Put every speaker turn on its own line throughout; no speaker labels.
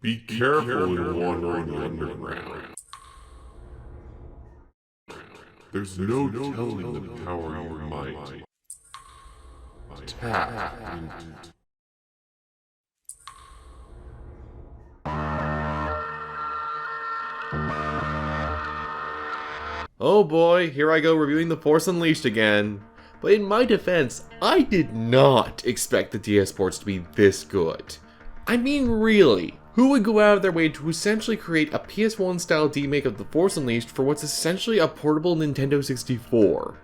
Be careful when wandering underground. There's no telling the power you might tap into.
Oh boy, here I go reviewing The Force Unleashed again. But in my defense, I did not expect the DS ports to be this good. I mean really, who would go out of their way to essentially create a PS1 style remake of The Force Unleashed for what's essentially a portable Nintendo 64?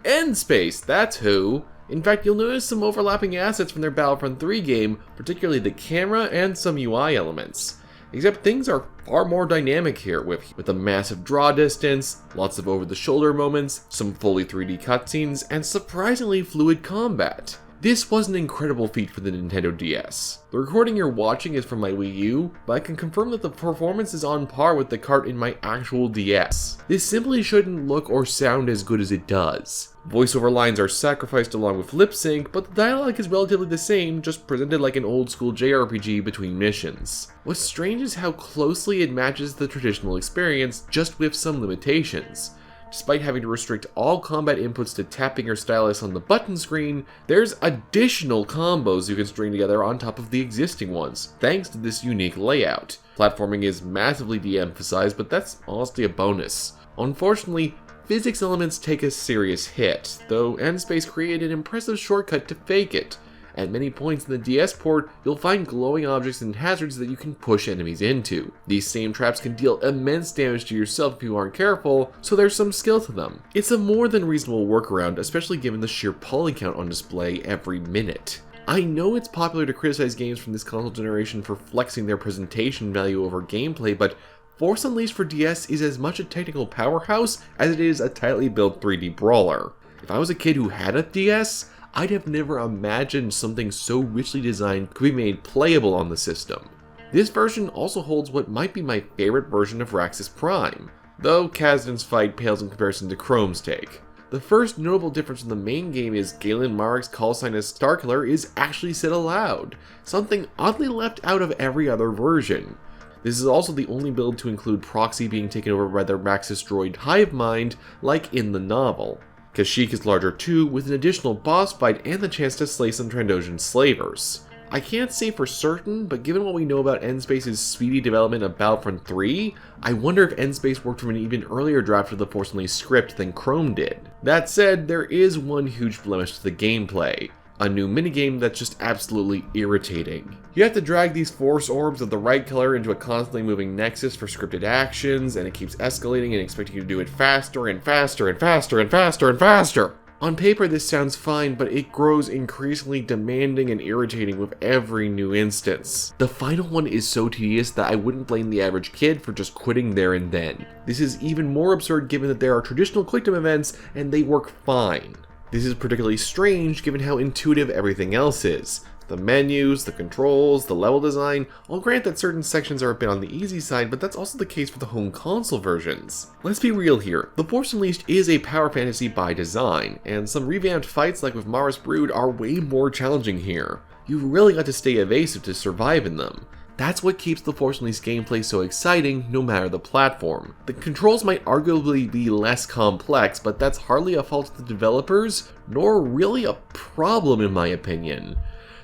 N-Space, that's who! In fact, you'll notice some overlapping assets from their Battlefront 3 game, particularly the camera and some UI elements. Except things are far more dynamic here, with a massive draw distance, lots of over-the-shoulder moments, some fully 3D cutscenes, and surprisingly fluid combat. This was an incredible feat for the Nintendo DS. The recording you're watching is from my Wii U, but I can confirm that the performance is on par with the cart in my actual DS. This simply shouldn't look or sound as good as it does. Voiceover lines are sacrificed along with lip sync, but the dialogue is relatively the same, just presented like an old school JRPG between missions. What's strange is how closely it matches the traditional experience, just with some limitations. Despite having to restrict all combat inputs to tapping your stylus on the button screen, there's additional combos you can string together on top of the existing ones, thanks to this unique layout. Platforming is massively de-emphasized, but that's honestly a bonus. Unfortunately, physics elements take a serious hit, though N-Space created an impressive shortcut to fake it. At many points in the DS port, you'll find glowing objects and hazards that you can push enemies into. These same traps can deal immense damage to yourself if you aren't careful, so there's some skill to them. It's a more than reasonable workaround, especially given the sheer poly count on display every minute. I know it's popular to criticize games from this console generation for flexing their presentation value over gameplay, but Force Unleashed for DS is as much a technical powerhouse as it is a tightly built 3D brawler. If I was a kid who had a DS, I'd have never imagined something so richly designed could be made playable on the system. This version also holds what might be my favorite version of Raxus Prime, though Kasdan's fight pales in comparison to Chrome's take. The first notable difference in the main game is Galen Marek's call sign as Starkiller is actually said aloud, something oddly left out of every other version. This is also the only build to include Proxy being taken over by the Raxus droid Hivemind, like in the novel. Kashyyyk is larger too, with an additional boss fight and the chance to slay some Trandoshan slavers. I can't say for certain, but given what we know about N-Space's speedy development of Battlefront 3, I wonder if N-Space worked from an even earlier draft of the Force Unleashed script than Chrome did. That said, there is one huge blemish to the gameplay. A new minigame that's just absolutely irritating. You have to drag these force orbs of the right color into a constantly moving nexus for scripted actions, and it keeps escalating and expecting you to do it faster and faster and faster and faster and faster. On paper this sounds fine, but it grows increasingly demanding and irritating with every new instance. The final one is so tedious that I wouldn't blame the average kid for just quitting there and then. This is even more absurd given that there are traditional quick-time events and they work fine. This is particularly strange given how intuitive everything else is. The menus, the controls, the level design, I'll grant that certain sections are a bit on the easy side, but that's also the case for the home console versions. Let's be real here, The Force Unleashed is a power fantasy by design, and some revamped fights like with Mara's Brood are way more challenging here. You've really got to stay evasive to survive in them. That's what keeps the Force Unleashed gameplay so exciting, no matter the platform. The controls might arguably be less complex, but that's hardly a fault of the developers, nor really a problem in my opinion.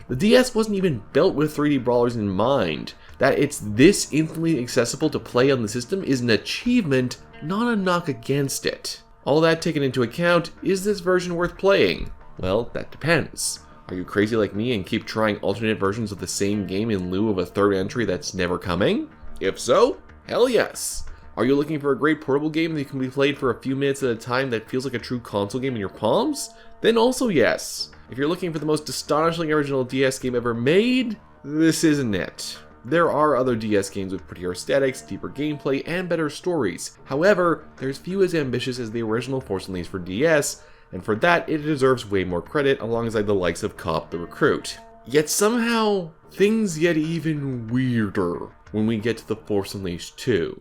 The DS wasn't even built with 3D brawlers in mind. That it's this instantly accessible to play on the system is an achievement, not a knock against it. All that taken into account, is this version worth playing? Well, that depends. Are you crazy like me and keep trying alternate versions of the same game in lieu of a third entry that's never coming? If so, hell yes! Are you looking for a great portable game that can be played for a few minutes at a time that feels like a true console game in your palms? Then also yes. If you're looking for the most astonishingly original DS game ever made, this isn't it. There are other DS games with prettier aesthetics, deeper gameplay, and better stories. However, there's few as ambitious as the original Force Unleashed for DS, and for that, it deserves way more credit alongside the likes of Cop the Recruit. Yet somehow, things get even weirder when we get to the Force Unleashed 2.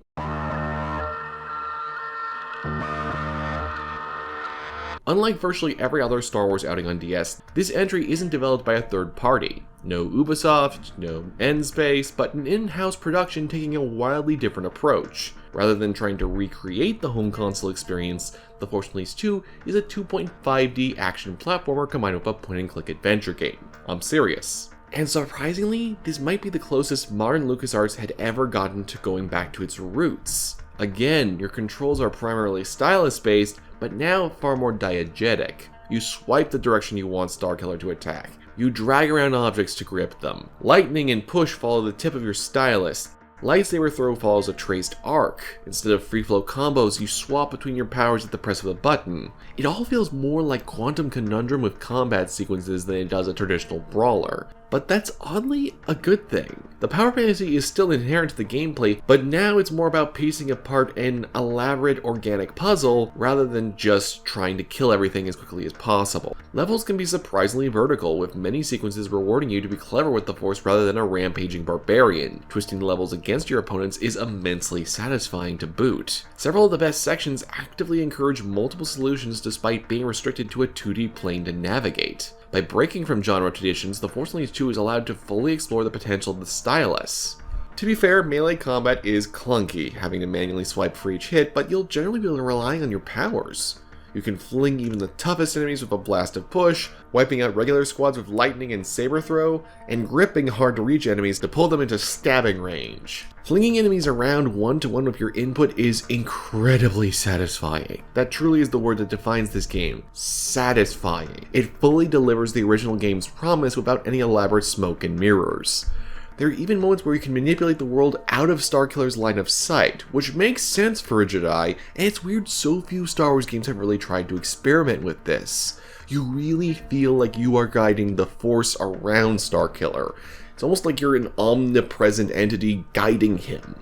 Unlike virtually every other Star Wars outing on DS, this entry isn't developed by a third party. No Ubisoft, no N-Space, but an in-house production taking a wildly different approach. Rather than trying to recreate the home console experience, The Force Unleashed 2 is a 2.5D action platformer combined with a point-and-click adventure game. I'm serious. And surprisingly, this might be the closest modern LucasArts had ever gotten to going back to its roots. Again, your controls are primarily stylus-based, but now far more diegetic. You swipe the direction you want Starkiller to attack. You drag around objects to grip them. Lightning and push follow the tip of your stylus. Lightsaber throw follows a traced arc. Instead of free flow combos, you swap between your powers at the press of a button. It all feels more like Quantum Conundrum with combat sequences than it does a traditional brawler. But that's oddly a good thing. The power fantasy is still inherent to the gameplay, but now it's more about piecing apart an elaborate organic puzzle rather than just trying to kill everything as quickly as possible. Levels can be surprisingly vertical, with many sequences rewarding you to be clever with the Force rather than a rampaging barbarian. Twisting the levels against your opponents is immensely satisfying to boot. Several of the best sections actively encourage multiple solutions despite being restricted to a 2D plane to navigate. By breaking from genre traditions, The Force Unleashed 2 is allowed to fully explore the potential of the stylus. To be fair, melee combat is clunky, having to manually swipe for each hit, but you'll generally be relying on your powers. You can fling even the toughest enemies with a blast of push, wiping out regular squads with lightning and saber throw, and gripping hard-to-reach enemies to pull them into stabbing range. Flinging enemies around one-to-one with your input is incredibly satisfying. That truly is the word that defines this game. Satisfying. It fully delivers the original game's promise without any elaborate smoke and mirrors. There are even moments where you can manipulate the world out of Starkiller's line of sight, which makes sense for a Jedi, and it's weird so few Star Wars games have really tried to experiment with this. You really feel like you are guiding the Force around Starkiller. It's almost like you're an omnipresent entity guiding him.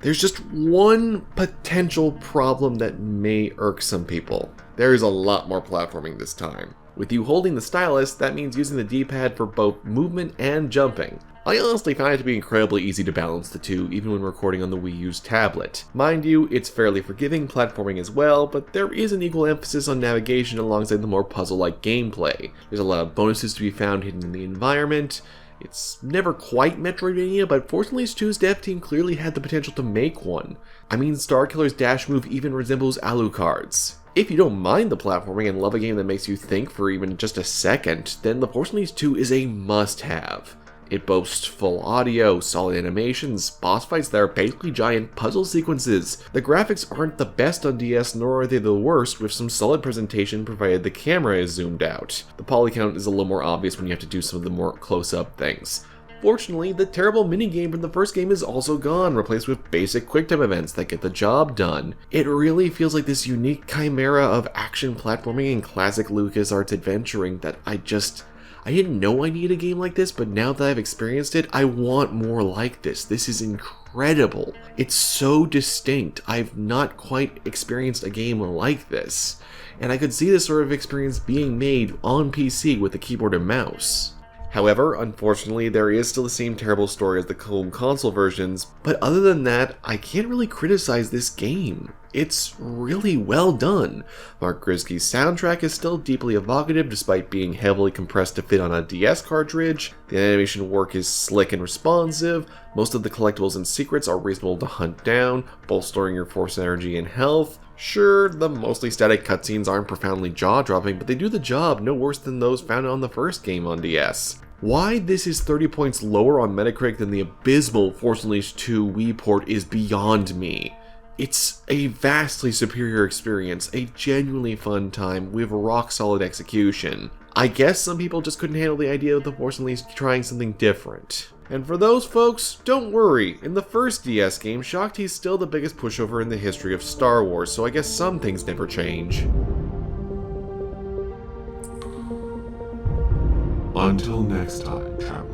There's just one potential problem that may irk some people. There is a lot more platforming this time. With you holding the stylus, that means using the D-pad for both movement and jumping. I honestly find it to be incredibly easy to balance the two, even when recording on the Wii U's tablet. Mind you, it's fairly forgiving platforming as well, but there is an equal emphasis on navigation alongside the more puzzle-like gameplay. There's a lot of bonuses to be found hidden in the environment. It's never quite Metroidvania, but Force Unleashed 2's dev team clearly had the potential to make one. I mean, Starkiller's dash move even resembles Alucard's. If you don't mind the platforming and love a game that makes you think for even just a second, then The Force Unleashed 2 is a must-have. It boasts full audio, solid animations, boss fights that are basically giant puzzle sequences. The graphics aren't the best on DS, nor are they the worst, with some solid presentation provided the camera is zoomed out. The poly count is a little more obvious when you have to do some of the more close-up things. Fortunately, the terrible minigame from the first game is also gone, replaced with basic quick-time events that get the job done. It really feels like this unique chimera of action platforming and classic LucasArts adventuring that I didn't know I needed a game like this, but now that I've experienced it, I want more like this. This is incredible. It's so distinct. I've not quite experienced a game like this. And I could see this sort of experience being made on PC with a keyboard and mouse. However, unfortunately, there is still the same terrible story as the home console versions, but other than that, I can't really criticize this game. It's really well done. Mark Grisky's soundtrack is still deeply evocative despite being heavily compressed to fit on a DS cartridge. The animation work is slick and responsive. Most of the collectibles and secrets are reasonable to hunt down, bolstering your Force energy and health. Sure, the mostly static cutscenes aren't profoundly jaw-dropping, but they do the job no worse than those found on the first game on DS. Why this is 30 points lower on Metacritic than the abysmal Force Unleashed 2 Wii port is beyond me. It's a vastly superior experience, a genuinely fun time with rock-solid execution. I guess some people just couldn't handle the idea of the Force Unleashed trying something different. And for those folks, don't worry, in the first DS game, Shaak Ti's still the biggest pushover in the history of Star Wars, so I guess some things never change.
Until next time, travelers.